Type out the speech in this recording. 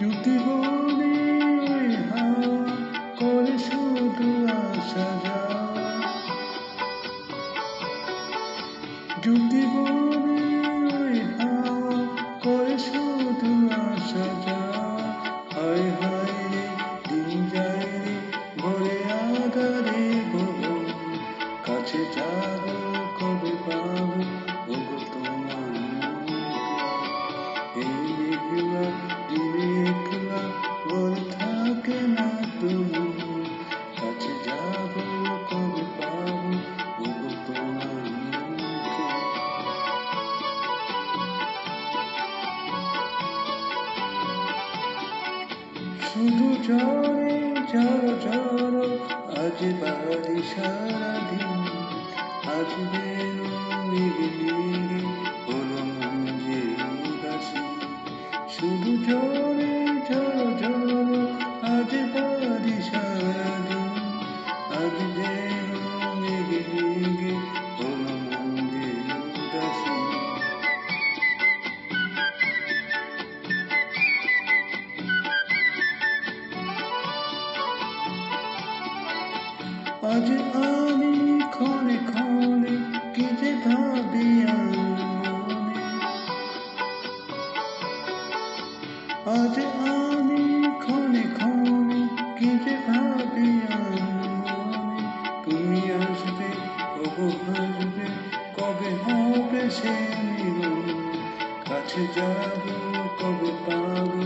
যদি বলি ওই হাওয়া করে শুধু আসা যাওয়া, যদি বলি ওই হাওয়া করে শুধু আসা যাওয়া, হায় হায় রে দিন যায় রে ভরে আধারে ভুবন, কাছে যাবো কবে পাবো ওগো তোমার এই মেঘলা দিনে একলা বলে থাকে না তুমি, কাছে যাবো কবে পাবো ওগো তোমার শুধু ঝড়ে ঝড় ঝড় আজ বাড়ি সারাদিন, আজ যেন মেঘে মেঘে হলো মন যে উদাসী, শুধু ঝড়ে ঝড় ঝড় আজ বাড়ি সারাদিন, আজ যেন মেঘে মেঘে হলো মন যে উদাসী। আজ আমি ক্ষণে ক্ষণে কি যে ভাবি মনে, আজ আমি ক্ষণে ক্ষণে কি যে ভাবি মনে, তুমি আসবে ওগো হাসবে কবে হবে সে মিলন, কাছে যাবো কবে পাবো